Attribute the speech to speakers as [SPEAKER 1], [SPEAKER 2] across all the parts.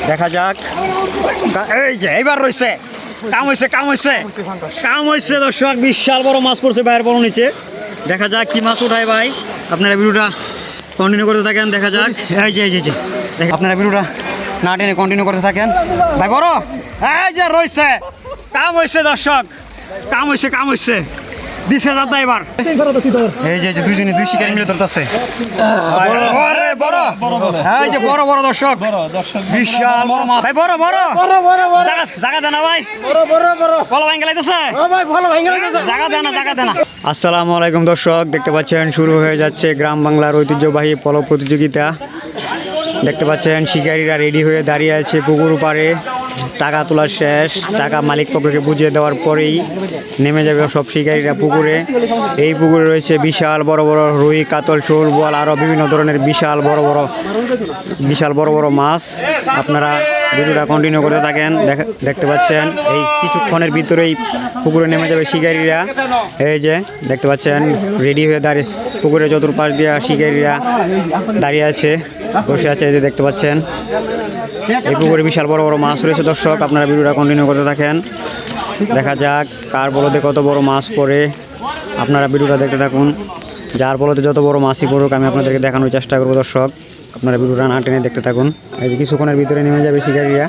[SPEAKER 1] দেখা যাক। এই যে এইবার রয়েছে, কাম হয়েছে দর্শক, বিশাল বড় মাছ পড়ছে ভাইয়ের বড় নিচে। দেখা যাক কি মাছ উঠায় ভাই, আপনারা ভিডিওটা কন্টিনিউ করতে থাকেন। দেখা যাক, এই যে আপনারা ভিডিওটা না টেনে কন্টিনিউ করতে থাকেন ভাই। বড় এই যে রয়েছে, কাম হয়েছে দর্শক, কাম হয়েছে 20,000 দা এবার। এই যে দুইজনে দুই শিকারি মিলে ধরতেছে বড় বড় দর্শক, বিশাল বড় মাছ ভাই। বড় জায়গা দেনা ভাই, ভালো ভাই গেলাইতেছে জায়গা দেনা। আসসালামু আলাইকুম দর্শক, দেখতে পাচ্ছেন শুরু হয়ে যাচ্ছে গ্রাম বাংলার ঐতিহ্যবাহী পলো প্রতিযোগিতা। দেখতে পাচ্ছেন শিকারীরা রেডি হয়ে দাঁড়িয়ে আছে পুকুর পাড়ে। টাকা তোলা শেষ, টাকা মালিক পক্ষকে বুঝিয়ে দেওয়ার পরেই নেমে যাবে সব শিকারীরা পুকুরে। এই পুকুরে রয়েছে বিশাল বড় বড় রুই, কাতল, শোল, বোয়াল, আরও বিভিন্ন ধরনের বিশাল বড় বড় মাছ। আপনারা ভিডিওটা কন্টিনিউ করতে থাকেন। দেখতে পাচ্ছেন এই কিছুক্ষণের ভিতরেই পুকুরে নেমে যাবে শিকারীরা। এই যে দেখতে পাচ্ছেন রেডি হয়ে পুকুরে চতুর্পাশ দিয়ে শিকারীরা দাঁড়িয়ে আছে, বসে আছে। এই যে দেখতে পাচ্ছেন এই পুকুরে বিশাল বড় বড় মাছ রয়েছে দর্শক, আপনারা ভিডিওটা কন্টিনিউ করতে থাকেন। দেখা যাক কার বলতে কত বড় মাছ পড়ে, আপনারা ভিডিওটা দেখতে থাকুন। যার বলতে যত বড় মাছই পড়ুক আমি আপনাদেরকে দেখানোর চেষ্টা করবো দর্শক, আপনারা ভিডিওটা না টেনে দেখতে থাকুন। এই যে কিছুক্ষণের ভিতরে নেমে যাবে শিকারীরা।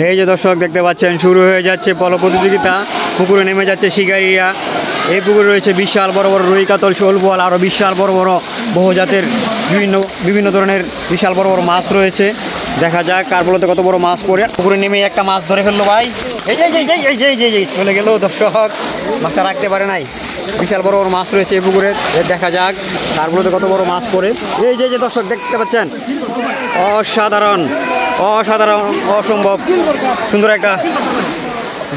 [SPEAKER 1] এই যে দর্শক দেখতে পাচ্ছেন শুরু হয়ে যাচ্ছে পলো প্রতিযোগিতা, পুকুরে নেমে যাচ্ছে শিকারীরা। এই পুকুরে রয়েছে বিশাল বড় বড় রুই, কাতল, শোল, বোয়াল, আরও বিশাল বড় বড় বহু জাতের বিভিন্ন ধরনের বিশাল বড় বড় মাছ রয়েছে। দেখা যাক কার বলতে কত বড় মাছ পড়ে। পুকুরে নেমে একটা মাছ ধরে ফেললো ভাই, এই চলে গেল দর্শক, মাছটা রাখতে পারে নাই। বিশাল বড় বড় মাছ রয়েছে এই পুকুরে। দেখা যাক কার বলতে কত বড় মাছ পড়ে। এই যে দর্শক দেখতে পাচ্ছেন অসাধারণ অসম্ভব সুন্দর একটা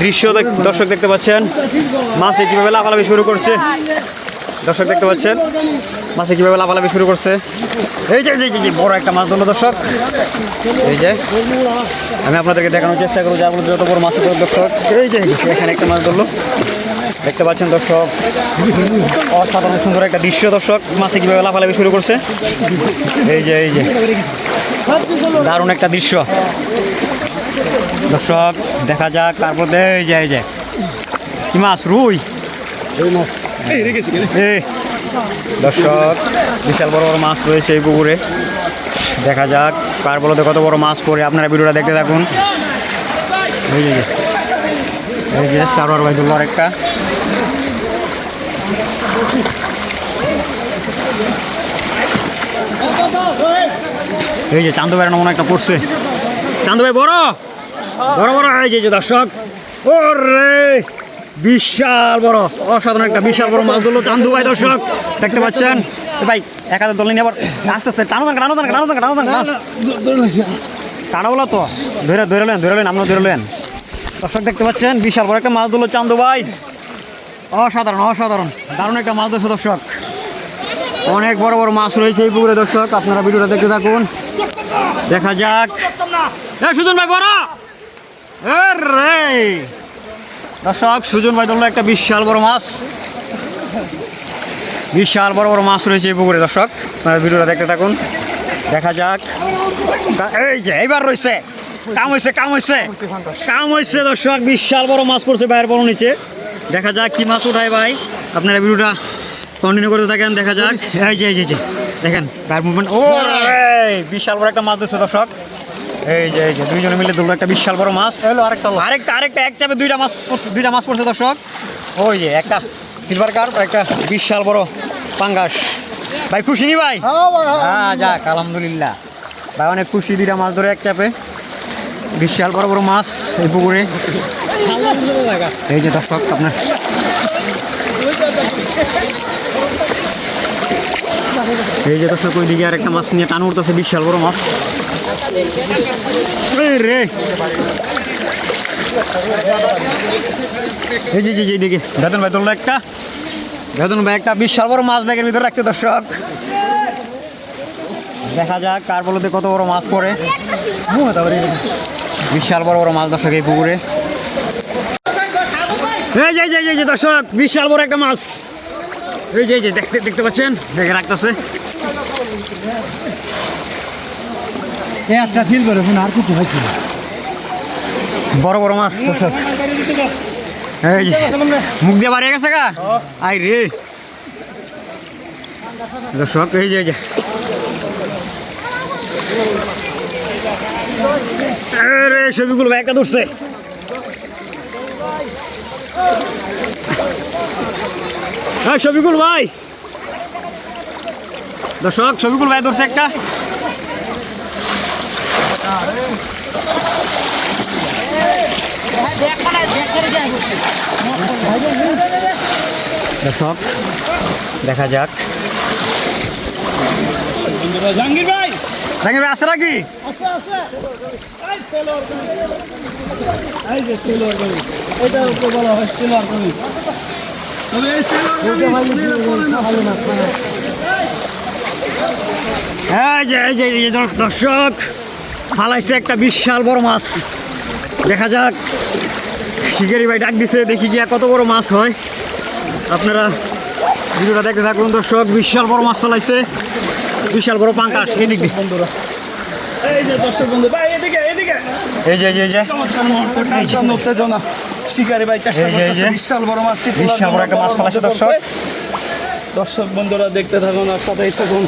[SPEAKER 1] দৃশ্য দর্শক দেখতে পাচ্ছেন। মাছে কীভাবে লাফালাফি শুরু করছে দর্শক দেখতে পাচ্ছেন, মাছে কীভাবে লাফালাফি শুরু করছে। এই যে বড় একটা মাছ ধরলো দর্শক। এই যে আমি আপনাদেরকে দেখানোর চেষ্টা করবো যার যত বড় মাছ ধরলো দর্শক। এই যে এখানে একটা মাছ ধরলো, দেখতে পাচ্ছেন দর্শক, অসাধারণ সুন্দর একটা দৃশ্য দর্শক, মাছে কীভাবে লাফালাফি শুরু করছে। এই যে দারুণ একটা দৃশ্য দর্শক। দেখা যাক তারপর এই যে কি মাছ, রুই দর্শক, বিশাল বড় বড় মাছ রয়েছে এই পুকুরে। দেখা যাক কার বলতে কত বড় মাছ পড়ে, আপনারা ভিডিওটা দেখতে থাকুন। এই যে সারোয়ার ভাই ধরল একটা। এই যে চান্দু ভাইয়ের মনে একটা পড়ছে, চান্দু ভাই বড় এই যে দর্শক, ওরে বিশাল বড় অসাধারণ একটা বিশাল বড় মাছ ধরলো চান্দু ভাই দর্শক দেখতে পাচ্ছেন। ভাই এক হাতে দল নিয়ে আবার আস্তে আস্তে টানো বলো তো, ধরে লেন আপনারা ধরে লেন দর্শক দেখতে পাচ্ছেন বিশাল বড় একটা মাছ ধরলো চান্দু ভাই। অসাধারণ দারুণ একটা মাছ ধরছে দর্শক। অনেক বড় বড় মাছ রয়েছে এই পুকুরে দর্শক, আপনারা ভিডিওটা দেখতে থাকুন। দেখা যাক সুজন ভাই বড় দর্শক, সুজন ভাই ধরলো একটা বিশাল বড় মাছ রয়েছে এই পুকুরে দর্শক, আপনারা ভিডিওটা দেখতে থাকুন। দেখা যাক এই যে এইবার রয়েছে, কাম হয়েছে দর্শক, বিশাল বড় মাছ পড়ছে ভাইয়ের বড় নিচে। দেখা যাক কি মাছ উঠায় ভাই, আপনারা ভিডিওটা কন্টিনিউ করতে থাকেন। দেখা যাক এই যে দেখেন ভাইয়ের মুভমেন্ট, ও বিশাল বড় একটা মাছ ধরছে দর্শক। এই যে দুইজনে মিলে ধরলো একটা বিশাল বড় মাছ। আরেকটা এক চাপে দুইটা মাছ পড়ছে দর্শক। ওই যে একটা সিলভার কার্প, একটা বিশাল বড় পাঙ্গাস। ভাই খুশি নি ভাই? হ্যাঁ যাক আলহামদুলিল্লাহ ভাই, অনেক খুশি, দুইটা মাছ ধরে এক চাপে, বিশাল বড় বড় মাছ এই পুকুরে। এই যে দর্শক আপনার এই যে দর্শক ওইদিকে আর একটা মাছ নিয়ে টান উঠতেছে, বিশাল বড় মাছ রে। এই যে দিকে বেতন ভাই ধরলো একটা বিশাল বড় মাছ ব্যাগের ভিতরে রাখছে দর্শক। দেখা যাক কার বলতে কত বড় মাছ পড়ে, বিশাল বড় মাছ দর্শক এই পুকুরে। এই যে দর্শক বিশাল বড় একটা মাছ, এই যে দেখতে পাচ্ছেন ব্যাগে রাখতেছে।
[SPEAKER 2] একটা সিলভার এখন আর কিছু হয়েছে না।
[SPEAKER 1] বড় বড় মাছ দর্শক, এই যে মুখ দিয়ে বাড়িয়ে গেছে গা, আই রে দর্শক, এই যে আরে ছবিগুলো একটা ধরছে, ছবিগুল ভাই দর্শক, ছবিগুল ভাই ধরছে একটা। দর্শক দেখা যাক,
[SPEAKER 2] জাহাঙ্গীর ভাই
[SPEAKER 1] জাহাঙ্গীর ভাই আছে নাকি? দর্শক ফালাইছে একটা বিশাল বড় মাছ, দেখা যাক। শিকারি ভাই ডাক দিছে, দেখি গিয়া কত বড় মাছ হয়। আপনারা ভিডিওটা দেখতে থাকুন দর্শক। বিশাল বড় মাছ ফেলাইছে, বিশাল বড় পাঙ্কাশ। এদিক দিয়ে
[SPEAKER 2] বন্ধুরা, এই যে দর্শক বন্ধু ভাই, এদিকে এদিকে,
[SPEAKER 1] এই যে
[SPEAKER 2] চমৎকার মুহূর্ত, টান উত্তেজনা। শিকারি ভাই চেষ্টা করতেছে বিশাল বড় মাছটি,
[SPEAKER 1] বিশাল বড় একটা মাছ ফেলাইছে দর্শক।
[SPEAKER 2] দর্শক বন্ধুরা দেখতে থাকুন আর সাথেই থাকুন।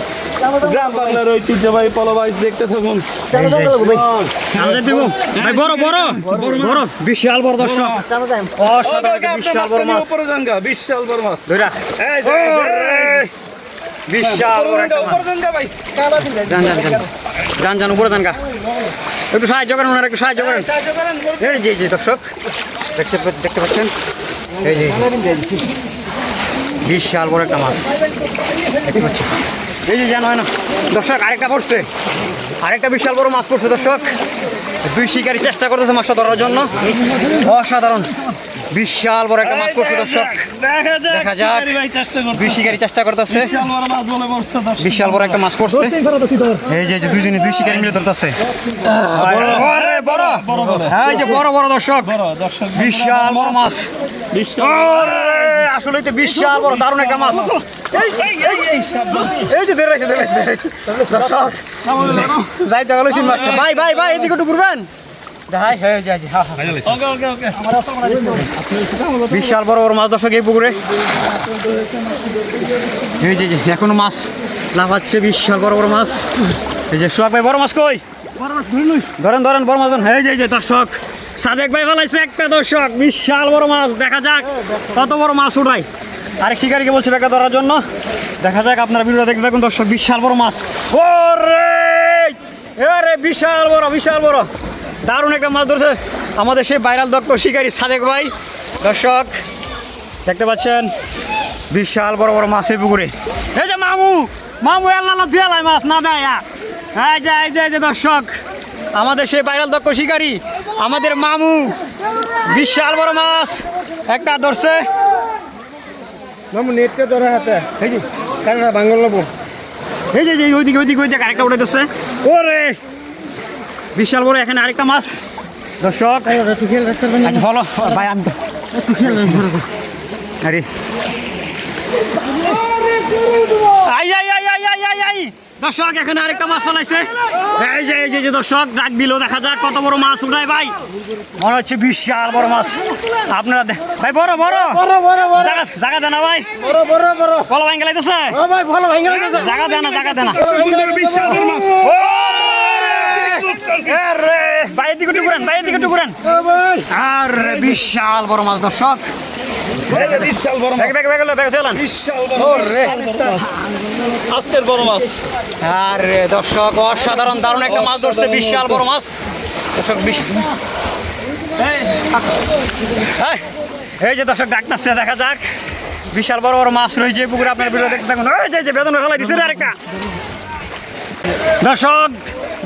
[SPEAKER 2] গ্রাম বাংলার ঐতিহ্যবাহী পলবাইজ দেখতে থাকুন।
[SPEAKER 1] বড় বড় বড় বিশাল বড় দর্শক, বিশাল বড় মাছ,
[SPEAKER 2] বিশাল বড় মাছ,
[SPEAKER 1] বিশাল যান যান উপরে যান গা, একটু সাহায্য করেন ওনারা, একটু সাহায্য করেন। এই যে দর্শক দেখতে পাচ্ছেন, এই যে বিশাল বড় একটা মাছ দেখতে পাচ্ছি। এই যে জানো হয় না দর্শক, আরেকটা পড়ছে, আরেকটা বিশাল বড় মাছ পড়ছে দর্শক। দুই শিকারি চেষ্টা করতেছে মাছটা ধরার জন্য, অসাধারণ বিশাল বড় একটা মাছ পড়ছে দর্শক। দেখা যাক, দুই শিকারি চেষ্টা করতেছে, বিশাল বড় একটা মাছ পড়ছে। এই যে দুইজনে দুই শিকারি মিলে ধরতেছে, এই যে বড় বড় দর্শক, বিশাল বড় মাছ, আসলে তো বিশাল বড় দারুণ একটা মাছ। এই যে ধরেছে দর্শক, যাইতে গেল মাছটা। ভাই ভাই ভাই এদিকে একটু ঘুরবেন, বিশাল বড় বড় মাছ দর্শক এই পুকুরে। এই যে এখনো মাছ লাফাচ্ছে, বিশাল বড় বড় মাছ। এই যে সোহাগ ভাই বড় মাছ কই, ধরেন ধরেন বড় মাছ। এই যে দর্শক সাদেক ভাই ফেলাইছে একটা দর্শক, বিশাল বড় মাছ। দেখা যাক কত বড় মাছ উঠায়। আরেক শিকারিকে বলছি বেকা ধরার জন্য, দেখা যাক। আপনারা ভিডিও দেখতে থাকুন দর্শক, বিশাল বড় মাছ। ওরে বিশাল বড়, বিশাল বড় দারুণ একটা মাছ ধরছে আমাদের সেই ভাইরাল দক্ষ শিকারি সাদেক ভাই। দর্শক দেখতে পাচ্ছেন বিশাল বড় বড় মাছ এই পুকুরে। এই যে মামু মামু আল্লাহ দিয়ালাই মাছ না দেয়। এই যে দর্শক আমাদের সেই ভাইরাল দক্ষ শিকারি আমাদের মামু, বিশাল বড় মাছ একটা ধরছে।
[SPEAKER 2] মামু নেটটা ধরে হাতে, এই যে কারণটা বাঙ্গল নেবো।
[SPEAKER 1] এই যে ওইদিকে আরেকটা উঠে ধরছে। ওরে বিশাল বড় এখানে আরেকটা মাছ দর্শক।
[SPEAKER 2] একটু খেয়াল রাখতে পারবেন?
[SPEAKER 1] আচ্ছা বলো ভাই, আমি তো
[SPEAKER 2] একটু খেয়াল রাখবেন।
[SPEAKER 1] আরে দর্শক এখানে আরেকটা মাছ ফেলাইছে। এই যে দর্শক ডাক দিল, দেখা যাক কত বড় মাছ উঠায় ভাই। মনে হচ্ছে বিশাল বড় মাছ। আপনারা ভাই বড় বড় জায়গা দেন না ভাই, ফলো ভাঙ্গা লাইতেছে, জায়গা দেন না, জায়গা দেন না। ভাই এদিকে একটু ঘুরেন, ভাই এদিকে একটু ঘুরেন। আর বিশাল বড় মাছ দর্শক,
[SPEAKER 2] আজকের বড় মাছ।
[SPEAKER 1] আরে দর্শক অসাধারণ দারুণ একটা মাছ ধরছে, বিশাল বড় মাছ দর্শক। এই যে দর্শক ডাকতেছে, দেখা যাক বিশাল বড় বড় মাছ রয়েছে পুকুরে। আপনার ভিডিও দেখতে থাকুন। যে বেদন ফেলাই দিচ্ছে আরেকটা দর্শক,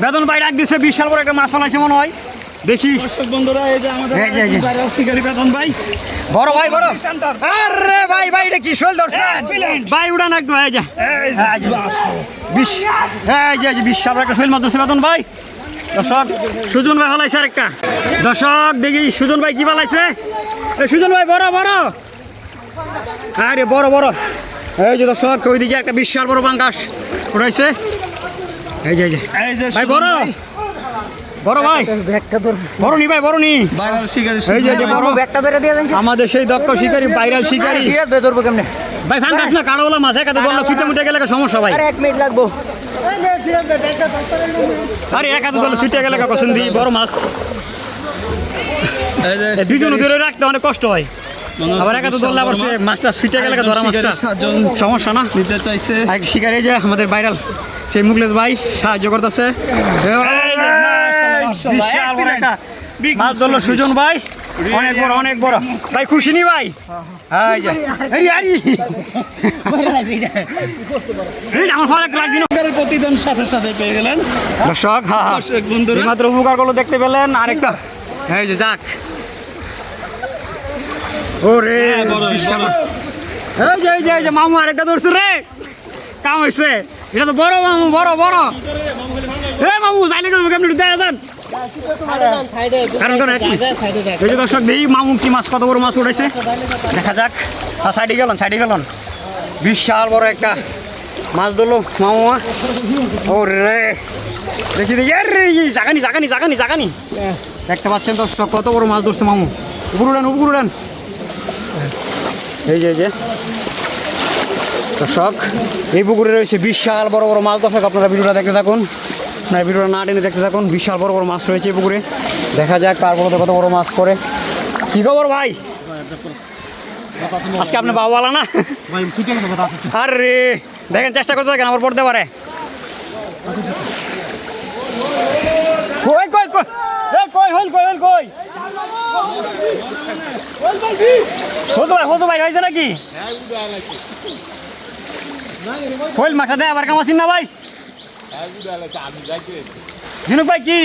[SPEAKER 1] বেদন ভাই ডাক দিচ্ছে, বিশাল বড় একটা মাছ ফেলাইছে মনে হয়। দেখি
[SPEAKER 2] দর্শক বন্ধুরা, এই যে আমাদের শিকারি বেদন ভাই,
[SPEAKER 1] বড় ভাই বড়। আরে ভাই ভাই এটা কি শোল ধরছে ভাই, উড়ান একটু। এই যে বিশাল একটা শৈল মাছ ধরছে বেদন ভাই। দর্শক সুজন ভাই ফেলাইছে আরেকটা দর্শক, দেখি সুজন ভাই কি ফেলাইছে। সুজন ভাই বড় বড়, আরে বড় বড়। এই যে দর্শক ওইদিকে একটা বিশাল বড় পাঙ্গাস উঠাইছে। এই যে ভাই বড় বড় ভাই বড় নি ভাই বড় নি
[SPEAKER 2] ভাইরাল শিকারি
[SPEAKER 1] এই যে বড় আমাদের সেই দক্ষ শিকারি ভাইরাল শিকারি ভাই ফাঙ্গাস না কাড়াওয়ালা মাছ একাতে বললো ফিটে মুটে গেলে সমস্যা ভাই আরে একাতে বললো ছুটে গেলে কখন দিই বড় মাছ দুজন ধরে রাখতে অনেক কষ্ট হয় আবার একাতে ধরলে আবার সে মাছটা ছুটে গেলে ধরা মাছটা সমস্যা না
[SPEAKER 2] নিতে চাইছে
[SPEAKER 1] এক শিকারি যে আমাদের ভাইরাল সেই মুখলেশ ভাই সাহায্য করতেছে মাছ ধরলো সুজন ভাই অনেক বড় ভাই খুশি নি ভাই আমার ভালো লাগবে না
[SPEAKER 2] প্রতিদিন সাথে সাথে পেয়ে গেলেন
[SPEAKER 1] দর্শক
[SPEAKER 2] বন্ধুরা
[SPEAKER 1] মাত্র উপকার গুলো দেখতে পেলেন আরেকটা এই যে যাক ওরে এই যে মামু আরেকটা ধরছে রে কাম হয়েছে এটা তো বড় মামু বড় এ মামু যাইলে কেমন দেখা যান কারণ এই যে দর্শক দেখি মামু কি মাছ কত বড় মাছ উঠেছে দেখা যাক সাইডে গেলেন বিশাল বড় একটা মাছ ধরলো মামু ওরে দেখি জাগানি দেখতে পাচ্ছেন দর্শক কত বড় মাছ ধরছে মামু উপর উড়ান এই যে দর্শক এই পুকুরে রয়েছে বিশাল বড় বড় মাছ দর্শক আপনারা ভিডিওটা দেখতে থাকুন আপনারা ভিডিওটা না টেনে দেখতে থাকুন বিশাল বড় বড় মাছ রয়েছে এই পুকুরে দেখা যাক তারপরে কত বড় মাছ পড়ে কি খবর ভাই আজকে আপনি বাবাওয়ালা না আরে দেখেন চেষ্টা করতে থাকেন আমার পড়তে পারে হতো ভাই হয়েছে নাকি হইল মাথা দেয় আবার কামাসিন না ভাই জিনুক ভাই কি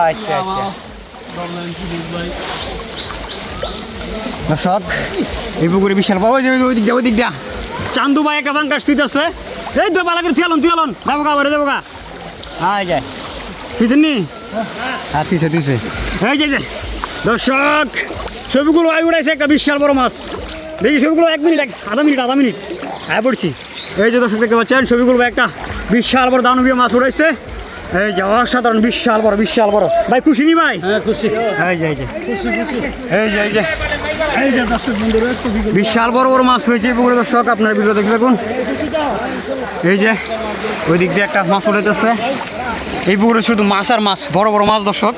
[SPEAKER 1] আচ্ছা দর্শক এই পুকুরে বিশাল ওই দিক দিয়া চান্দু ভাই একটা বাঙ্কার স্থিত আছে এই তো বালা করে থিয়ালন যাবো গা বারে যাবো গা হাই যায় তুইছেন নি হ্যাঁ তুইছে এই যে দর্শক ছবিগুলো আই উড়াইছে একটা বিশাল বড় মাছ দেখি ছবিগুলো আধা মিনিট আয় পড়ছি এই যে দর্শক দেখতে পাচ্ছেন ছবিগুলো একটা বিশাল বড় দানবীয় মাছ উড়াইছে এই যে অসাধারণ বিশাল বড় ভাই খুশি নি ভাই
[SPEAKER 2] খুশি
[SPEAKER 1] এই যে
[SPEAKER 2] দর্শক বন্ধুরা
[SPEAKER 1] বিশাল বড় মাছ হয়েছে পুকুরে দর্শক আপনার ভিডিও দেখতে থাকুন এই যে ওই দিক দিয়ে একটা মাছ উঠেছে এই পুকুরে শুধু মাছ আর মাছ বড় মাছ দর্শক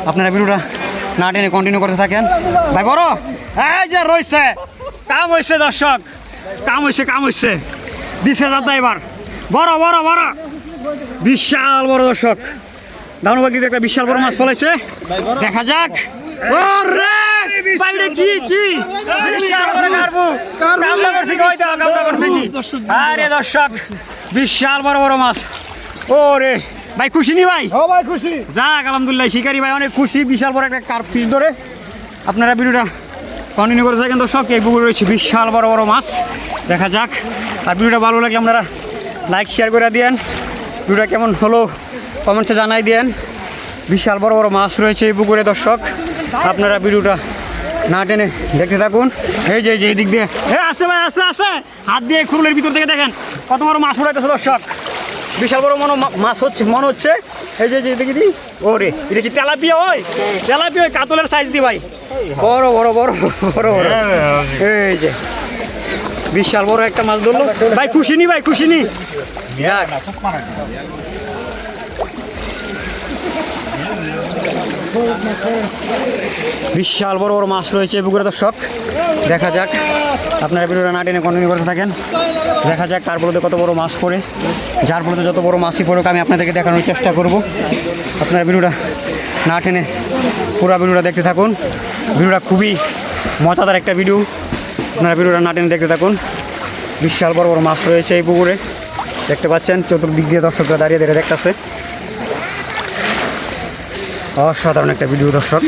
[SPEAKER 1] আপনারা ভিডিওটা না টেনে কন্টিনিউ করতে থাকেন ভাই বড় এই যে রয়েছে কাম হয়েছে দর্শক কাম হয়েছে দিছে যাতা এবার বড় বিশাল বড় দর্শক দানুবাগিতে একটা বিশাল বড় মাছ ফলাইছে দেখা যাক আরে দর্শক বিশাল বড় মাছ ওরে ভাই খুশি নি ভাই
[SPEAKER 2] খুশি
[SPEAKER 1] যাক আলহামদুলিল্লাহ শিকারি ভাই অনেক খুশি বিশাল বড় একটা কার্প ফিশ ধরে আপনারা ভিডিওটা কন্টিনিউ করে থাকেন দর্শক এই পুকুরে রয়েছে বিশাল বড় মাছ দেখা যাক আর ভিডিওটা ভালো লাগলে আপনারা লাইক শেয়ার করে দিয়েন ভিডিওটা কেমন হলো কমেন্টসে জানাই দেন বিশাল বড় মাছ রয়েছে এই পুকুরে দর্শক আপনারা ভিডিওটা না টেনে দেখতে থাকুন এই যে এই দিক দিয়ে আছে ভাই আছে হাত দিয়ে খুরুলের ভিতর থেকে দেখেন কত বড় মাছ উড়াইতেছে দর্শক বিশাল বড় মাছ মনে হচ্ছে এই যে দেখি দি ওরে এটা কি তেলাপিয়া কাতলের সাইজ দি ভাই বড় এই যে বিশাল বড় একটা মাছ ধরলো ভাই খুশি নি বিশাল বড় মাছ রয়েছে পুকুরে দর্শক দেখা যাক আপনারা ভিডিওটা না টেনে কন্টিনিউ করতে থাকেন দেখা যাক তারপরে কত বড় মাছ পড়ে যার ফলে যত বড় মাছই পড়ুক আমি আপনাদেরকে দেখানোর চেষ্টা করব আপনারা ভিডিওটা না টেনে পুরো ভিডিওটা দেখতে থাকুন ভিডিওটা খুবই মজাদার একটা ভিডিও আপনারা ভিডিওটা না টেনে দেখতে থাকুন বিশাল বড় মাছ রয়েছে এই পুকুরে দেখতে পাচ্ছেন চতুর্দিক দিয়ে দর্শকরা দাঁড়িয়ে দেখতেছে অসাধারণ একটা ভিডিও দর্শক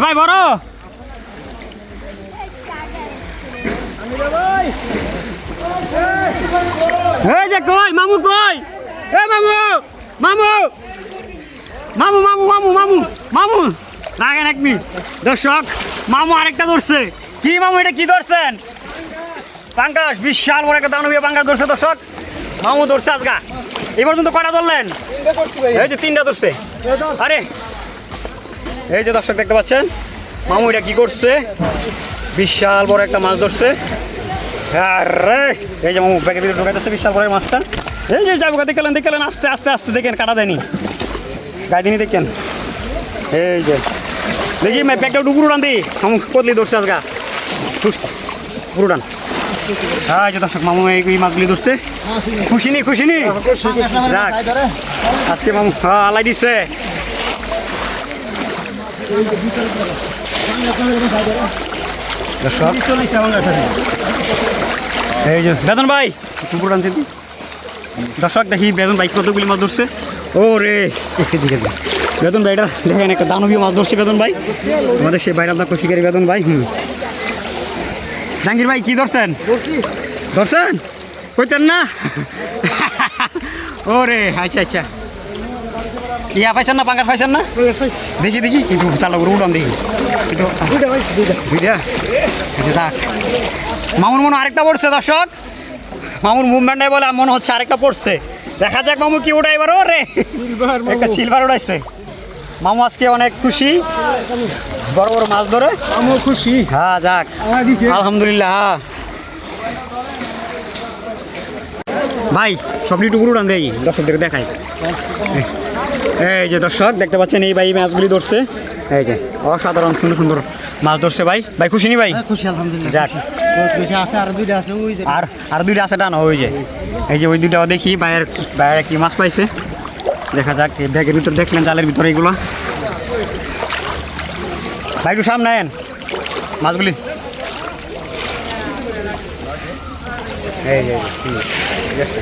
[SPEAKER 1] ভাই বড় এই যে কই মামু কই এ মামু লাগেন এক মিনিট দর্শক মামু আরেকটা ধরছে কি মামু এটা কি ধরছেন পাঙ্গাস বিশাল বড় একটা দানবীয় পাঙ্গাস ধরছে দর্শক। মামু ধরছে আজগা। এই পর্যন্ত কটা ধরলেন? এই যে 3টা ধরছে। আরে এই যে দর্শক দেখতে পাচ্ছেন মামু এটা কি করছে, বিশাল বড় একটা মাছ ধরছে। আরে এই যে মামু ব্যাগের ভিতরে ঢোকাইতেছে বিশাল বড় মাছটা। এই যে যাবো দেখলেন আস্তে আস্তে আস্তে দেখেন, কাটা দেয়নি, গায়ে দিনই দেখেন। এই যে দেখি ব্যাগটা ডুবুর উড়ান দিই, মামু কদলি ধরছে আজগা পুরো উড়ান। হ্যাঁ যে দর্শক মামু এই মাছগুলি ধরছে। খুশি নি যাক আজকে মামু আলাই দিচ্ছে। এই যে বেতন ভাই পুকুর আনতে দর্শক দেখি বেতন ভাই কতগুলি মাছ ধরছে। ও রে দিকে বেতন ভাইটা দেখেন একটা দানবীয় মাছ ধরছে বেতন ভাই, আমাদের সেই বাইরে আপনার শিকারি বেতন ভাই। জাহাঙ্গীর ভাই কি ধরছেন? কইতেন না? ও রে আচ্ছা আচ্ছা, ইয়া পাইছেন না, পাঙ্গাস পাইছেন না? দেখি কিন্তু চালো উড়ান দেখি দুইটা। আচ্ছা থাক, মামুর মনে আরেকটা পড়ছে দর্শক, মামুর মুভমেন্ট নাই বলে মনে হচ্ছে আরেকটা পড়ছে। দেখা যাক মামু কি উঠাই এবার। রে একটা সিলভার উঠাইছে মামু, আজকে অনেক খুশি, বড় বড় মাছ ধরে মামু খুশি। হ্যাঁ যাক আলহামদুলিল্লাহ। হ্যাঁ ভাই সবটি টুকুর উড়ান দেই দর্শকদের দেখাই। এই যে দর্শক দেখতে পাচ্ছেন এই ভাই মাছগুলি ধরছে, এই যে অসাধারণ সুন্দর সুন্দর মাছ ধরছে ভাই। ভাই খুশি নি ভাই?
[SPEAKER 3] খুশি আলহামদুলিল্লাহ।
[SPEAKER 1] যাক আর দুইটা আছে ডান, ওই যে এই যে ওই দুইটা দেখি বাইরে কি মাছ পাইছে, দেখা যাক। এই ব্যাগের ভিতরে দেখলেন জালের ভিতরে এইগুলো। ভাই একটু সামনে আয়েন মাছগুলি। এই যে ঠিক আছে।